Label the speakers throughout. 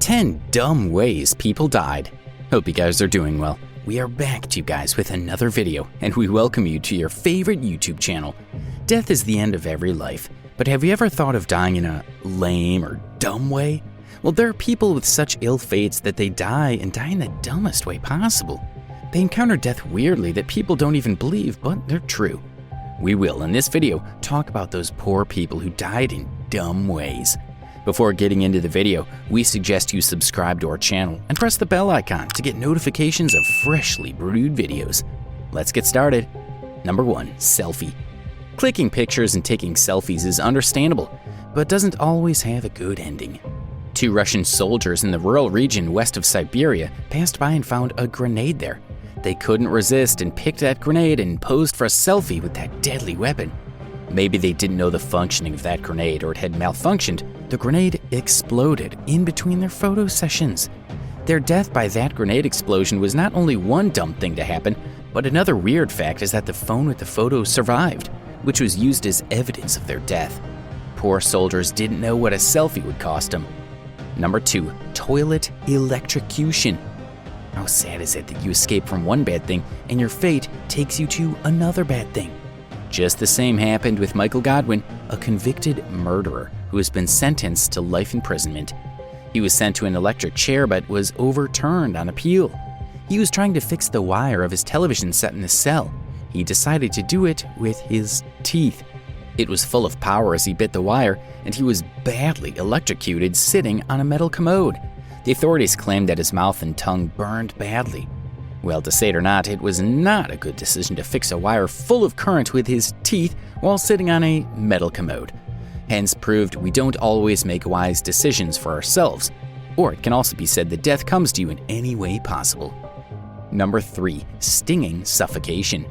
Speaker 1: 10 dumb ways people died. Hope you guys are doing well. We are back to you guys with another video, and we welcome you to your favorite YouTube channel. Death is the end of every life, but have you ever thought of dying in a lame or dumb way? Well, there are people with such ill fates that they die in the dumbest way possible. They encounter death weirdly that people don't even believe, but they're true. We will, in this video, talk about those poor people who died in dumb ways. Before getting into the video, we suggest you subscribe to our channel and press the bell icon to get notifications of freshly brewed videos. Let's get started. Number 1. Selfie. Clicking pictures and taking selfies is understandable, but doesn't always have a good ending. 2 Russian soldiers in the rural region west of Siberia passed by and found a grenade there. They couldn't resist and picked that grenade and posed for a selfie with that deadly weapon. Maybe they didn't know the functioning of that grenade, or it had malfunctioned. The grenade exploded in between their photo sessions. Their death by that grenade explosion was not only one dumb thing to happen, but another weird fact is that the phone with the photo survived, which was used as evidence of their death. Poor soldiers didn't know what a selfie would cost them. Number 2. Toilet electrocution. How sad is it that you escape from one bad thing and your fate takes you to another bad thing? Just the same happened with Michael Godwin, a convicted murderer who has been sentenced to life imprisonment. He was sent to an electric chair but was overturned on appeal. He was trying to fix the wire of his television set in the cell. He decided to do it with his teeth. It was full of power as he bit the wire, and he was badly electrocuted sitting on a metal commode. The authorities claimed that his mouth and tongue burned badly. Well, to say it or not, it was not a good decision to fix a wire full of current with his teeth while sitting on a metal commode. Hence proved we don't always make wise decisions for ourselves. Or it can also be said that death comes to you in any way possible. Number 3. Stinging suffocation.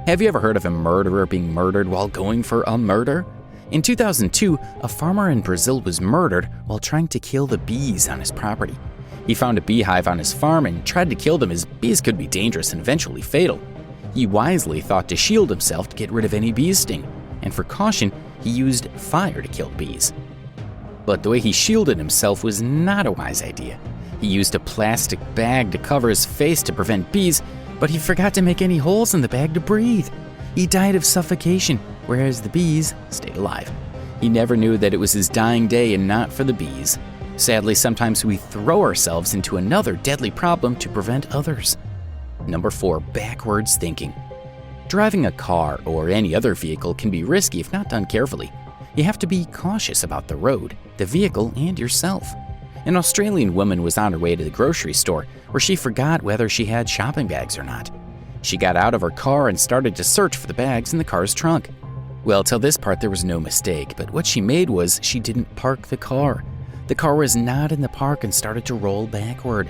Speaker 1: Have you ever heard of a murderer being murdered while going for a murder? In 2002, a farmer in Brazil was murdered while trying to kill the bees on his property. He found a beehive on his farm and tried to kill them, as bees could be dangerous and eventually fatal. He wisely thought to shield himself to get rid of any bee sting, and for caution, he used fire to kill bees. But the way he shielded himself was not a wise idea. He used a plastic bag to cover his face to prevent bees, but he forgot to make any holes in the bag to breathe. He died of suffocation, whereas the bees stayed alive. He never knew that it was his dying day and not for the bees. Sadly, sometimes we throw ourselves into another deadly problem to prevent others. Number 4. Backwards thinking. Driving a car or any other vehicle can be risky if not done carefully. You have to be cautious about the road, the vehicle, and yourself. An Australian woman was on her way to the grocery store where she forgot whether she had shopping bags or not. She got out of her car and started to search for the bags in the car's trunk. Well, till this part there was no mistake, but what she made was she didn't park the car. The car was not in the park and started to roll backward.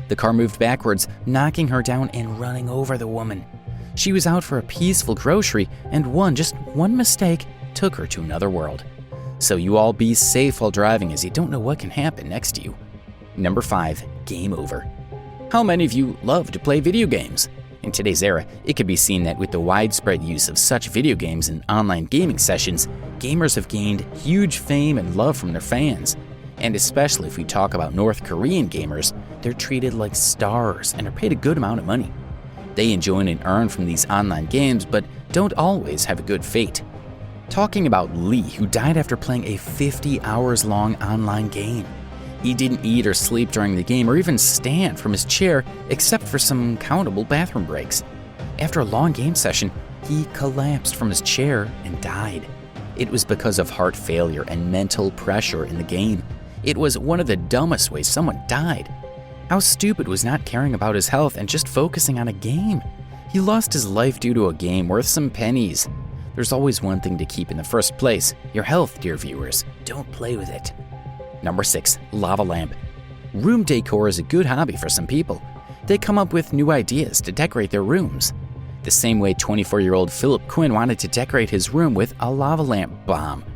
Speaker 1: The car moved backwards, knocking her down and running over the woman. She was out for a peaceful grocery, and just one mistake took her to another world. So you all be safe while driving, as you don't know what can happen next to you. Number 5. Game over. How many of you love to play video games? In today's era, it can be seen that with the widespread use of such video games and online gaming sessions, gamers have gained huge fame and love from their fans. And especially if we talk about North Korean gamers, they're treated like stars and are paid a good amount of money. They enjoy and earn from these online games, but don't always have a good fate. Talking about Lee, who died after playing a 50 hours long online game. He didn't eat or sleep during the game or even stand from his chair except for some countable bathroom breaks. After a long game session, he collapsed from his chair and died. It was because of heart failure and mental pressure in the game. It was one of the dumbest ways someone died. How stupid was not caring about his health and just focusing on a game? He lost his life due to a game worth some pennies. There's always one thing to keep in the first place: your health, dear viewers. Don't play with it. Number 6. Lava lamp. Room decor is a good hobby for some people. They come up with new ideas to decorate their rooms. The same way 24-year-old Philip Quinn wanted to decorate his room with a lava lamp bomb.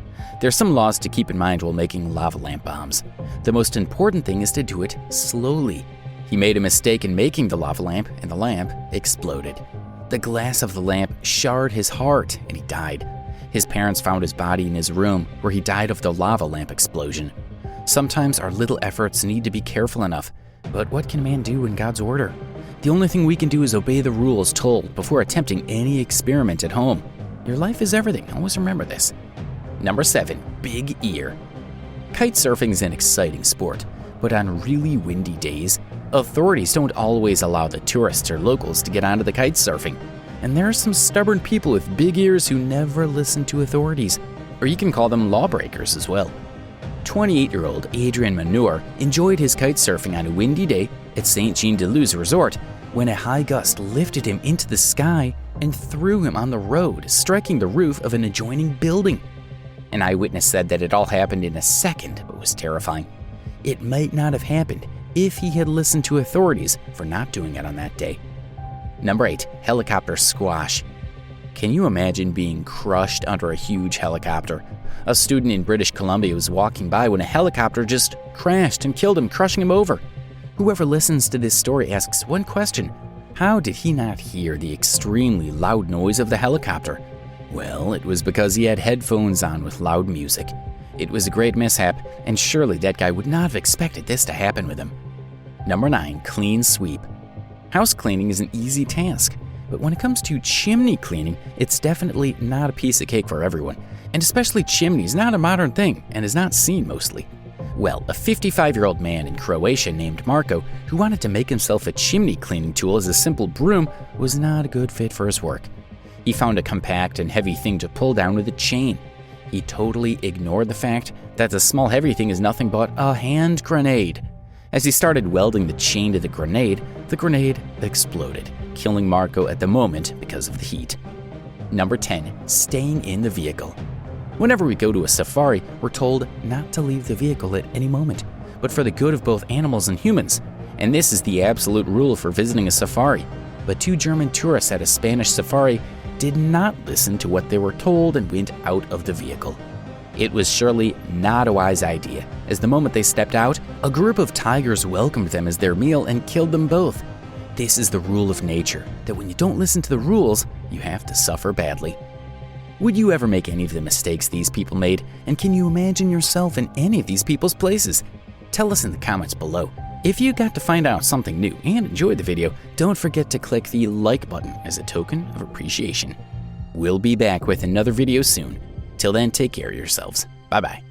Speaker 1: There's some laws to keep in mind while making lava lamp bombs. The most important thing is to do it slowly. He made a mistake in making the lava lamp, and the lamp exploded. The glass of the lamp shattered his heart, and he died. His parents found his body in his room, where he died of the lava lamp explosion. Sometimes our little efforts need to be careful enough, but what can man do in God's order? The only thing we can do is obey the rules told before attempting any experiment at home. Your life is everything, always remember this. Number 7, big ear. Kite surfing is an exciting sport, but on really windy days, authorities don't always allow the tourists or locals to get onto the kite surfing. And there are some stubborn people with big ears who never listen to authorities, or you can call them lawbreakers as well. 28-year-old Adrian Manure enjoyed his kite surfing on a windy day at St. Jean-de-Luz Resort when a high gust lifted him into the sky and threw him on the road, striking the roof of an adjoining building. An eyewitness said that it all happened in a second, but was terrifying. It might not have happened if he had listened to authorities for not doing it on that day. Number 8, helicopter squash. Can you imagine being crushed under a huge helicopter? A student in British Columbia was walking by when a helicopter just crashed and killed him, crushing him over. Whoever listens to this story asks one question: how did he not hear the extremely loud noise of the helicopter? Well, it was because he had headphones on with loud music. It was a great mishap, and surely that guy would not have expected this to happen with him. Number 9, clean sweep. House cleaning is an easy task, but when it comes to chimney cleaning, it's definitely not a piece of cake for everyone, and especially chimneys, not a modern thing and is not seen mostly. Well, a 55-year-old man in Croatia named Marko, who wanted to make himself a chimney cleaning tool as a simple broom, was not a good fit for his work. He found a compact and heavy thing to pull down with a chain. He totally ignored the fact that the small heavy thing is nothing but a hand grenade. As he started welding the chain to the grenade exploded, killing Marko at the moment because of the heat. Number 10, staying in the vehicle. Whenever we go to a safari, we're told not to leave the vehicle at any moment, but for the good of both animals and humans. And this is the absolute rule for visiting a safari. But 2 German tourists at a Spanish safari did not listen to what they were told and went out of the vehicle. It was surely not a wise idea, as the moment they stepped out, a group of tigers welcomed them as their meal and killed them both. This is the rule of nature, that when you don't listen to the rules, you have to suffer badly. Would you ever make any of the mistakes these people made, and can you imagine yourself in any of these people's places? Tell us in the comments below. If you got to find out something new and enjoyed the video, don't forget to click the like button as a token of appreciation. We'll be back with another video soon. Till then, take care of yourselves. Bye-bye.